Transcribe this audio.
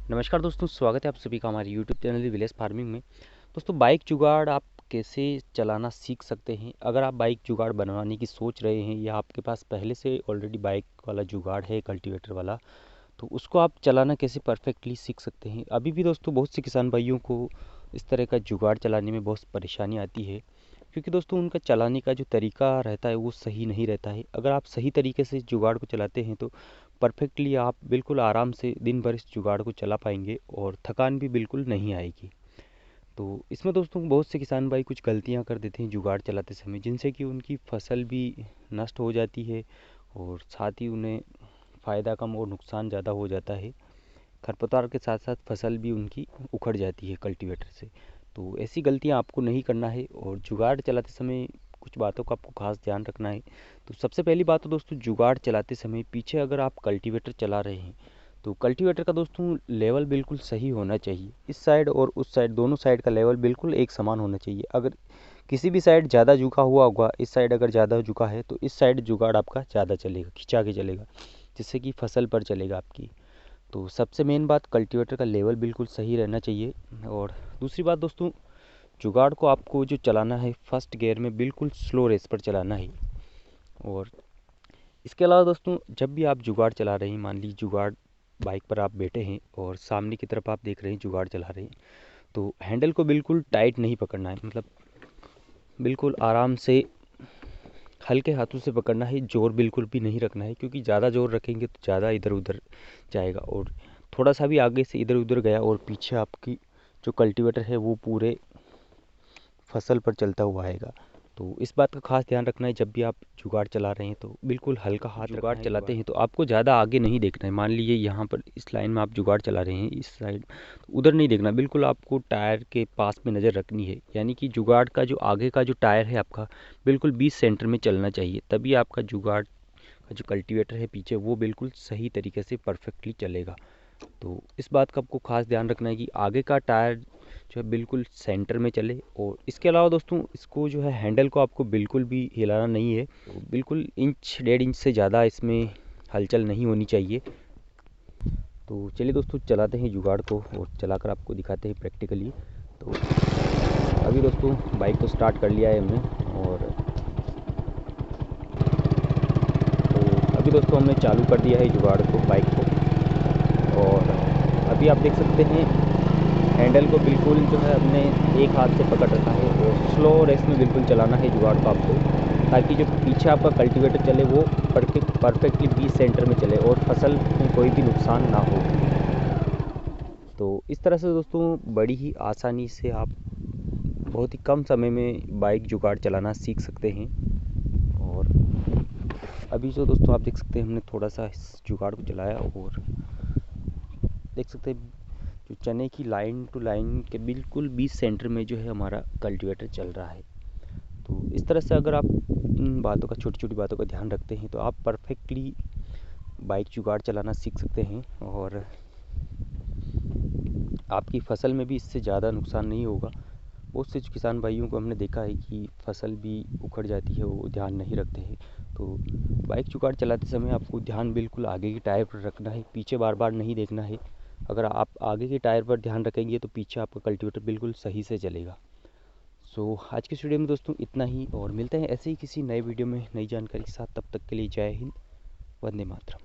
नमस्कार दोस्तों, स्वागत है आप सभी का हमारे यूट्यूब चैनल विलेज फार्मिंग में। दोस्तों, बाइक जुगाड़ आप कैसे चलाना सीख सकते हैं? अगर आप बाइक जुगाड़ बनवाने की सोच रहे हैं या आपके पास पहले से ऑलरेडी बाइक वाला जुगाड़ है कल्टीवेटर वाला, तो उसको आप चलाना कैसे परफेक्टली सीख सकते हैं? अभी भी दोस्तों बहुत से किसान भाइयों को इस तरह का जुगाड़ चलाने में बहुत परेशानी आती है, क्योंकि दोस्तों उनका चलाने का जो तरीका रहता है वो सही नहीं रहता है। अगर आप सही तरीके से जुगाड़ को चलाते हैं तो परफेक्टली आप बिल्कुल आराम से दिन भर इस जुगाड़ को चला पाएंगे और थकान भी बिल्कुल नहीं आएगी। तो इसमें दोस्तों बहुत से किसान भाई कुछ गलतियां कर देते हैं जुगाड़ चलाते समय, जिनसे कि उनकी फसल भी नष्ट हो जाती है और साथ ही उन्हें फ़ायदा कम और नुकसान ज़्यादा हो जाता है। खरपतवार के साथ साथ फसल भी उनकी उखड़ जाती है कल्टीवेटर से। तो ऐसी गलतियां आपको नहीं करना है और जुगाड़ चलाते समय कुछ बातों का आपको खास ध्यान रखना है। तो सबसे पहली बात तो दोस्तों, जुगाड़ चलाते समय पीछे अगर आप कल्टीवेटर चला रहे हैं तो कल्टीवेटर का दोस्तों लेवल बिल्कुल सही होना चाहिए। इस साइड और उस साइड दोनों साइड का लेवल बिल्कुल एक समान होना चाहिए। अगर किसी भी साइड ज़्यादा झुका हुआ होगा, इस साइड अगर ज़्यादा झुका है तो इस साइड जुगाड़ आपका ज़्यादा चलेगा, खिंचा के चलेगा, जिससे कि फसल पर चलेगा आपकी। तो सबसे मेन बात, कल्टीवेटर का लेवल बिल्कुल सही रहना चाहिए। और दूसरी बात दोस्तों, जुगाड़ को आपको जो चलाना है फर्स्ट गियर में बिल्कुल स्लो रेस पर चलाना है। और इसके अलावा दोस्तों, जब भी आप जुगाड़ चला रहे हैं, मान लीजिए जुगाड़ बाइक पर आप बैठे हैं और सामने की तरफ आप देख रहे हैं जुगाड़ चला रहे हैं, तो हैंडल को बिल्कुल टाइट नहीं पकड़ना है। मतलब बिल्कुल आराम से हल्के हाथों से पकड़ना है, जोर बिल्कुल भी नहीं रखना है, क्योंकि ज़्यादा जोर रखेंगे तो ज़्यादा इधर उधर जाएगा और थोड़ा सा भी आगे से इधर उधर गया और पीछे आपकी जो कल्टीवेटर है वो पूरे फसल पर चलता हुआ आएगा। तो इस बात का खास ध्यान रखना है, जब भी आप जुगाड़ चला रहे हैं तो बिल्कुल हल्का हाथ जुगाड़ चलाते हैं तो आपको ज़्यादा आगे नहीं देखना है। मान लीजिए यहाँ पर इस लाइन में आप जुगाड़ चला रहे हैं, इस साइड, तो उधर नहीं देखना, बिल्कुल आपको टायर के पास में नज़र रखनी है। यानी कि जुगाड़ का जो आगे का जो टायर है आपका बिल्कुल 20 सेंटर में चलना चाहिए, तभी आपका जुगाड़ का जो कल्टीवेटर है पीछे वो बिल्कुल सही तरीके से परफेक्टली चलेगा। तो इस बात का आपको खास ध्यान रखना है कि आगे का टायर जो है बिल्कुल सेंटर में चले। और इसके अलावा दोस्तों, इसको जो है हैंडल को आपको बिल्कुल भी हिलाना नहीं है। तो बिल्कुल इंच 1.5 इंच से ज़्यादा इसमें हलचल नहीं होनी चाहिए। तो चलिए दोस्तों, चलाते हैं जुगाड़ को और चलाकर आपको दिखाते हैं प्रैक्टिकली। तो अभी दोस्तों बाइक को स्टार्ट कर लिया है हमने और तो अभी दोस्तों हमने चालू कर दिया है जुगाड़ को, बाइक को। और अभी आप देख सकते हैं हैंडल को बिल्कुल जो है हमने एक हाथ से पकड़ रखा है और स्लो रेस में बिल्कुल चलाना है जुगाड़ को आपको, ताकि जो पीछे आपका कल्टीवेटर चले वो परफेक्टली 20 सेंटर में चले और फसल में कोई भी नुकसान ना हो। तो इस तरह से दोस्तों बड़ी ही आसानी से आप बहुत ही कम समय में बाइक जुगाड़ चलाना सीख सकते हैं। और अभी जो दोस्तों आप देख सकते हैं हमने थोड़ा सा इस जुगाड़ को चलाया और देख सकते हैं जो चने की लाइन टू लाइन के बिल्कुल 20 सेंटर में जो है हमारा कल्टीवेटर चल रहा है। तो इस तरह से अगर आप इन बातों का, छोटी छोटी बातों का ध्यान रखते हैं तो आप परफेक्टली बाइक जुगाड़ चलाना सीख सकते हैं और आपकी फसल में भी इससे ज़्यादा नुकसान नहीं होगा। बहुत से किसान भाइयों को हमने देखा है कि फसल भी उखड़ जाती है, वो ध्यान नहीं रखते हैं। तो बाइक जुगाड़ चलाते समय आपको ध्यान बिल्कुल आगे की टायर पर रखना है, पीछे बार बार नहीं देखना है। अगर आप आगे के टायर पर ध्यान रखेंगे तो पीछे आपका कल्टीवेटर बिल्कुल सही से चलेगा। सो आज की वीडियो में दोस्तों इतना ही और मिलते हैं ऐसे ही किसी नए वीडियो में नई जानकारी के साथ। तब तक के लिए जय हिंद, वंदे मातरम।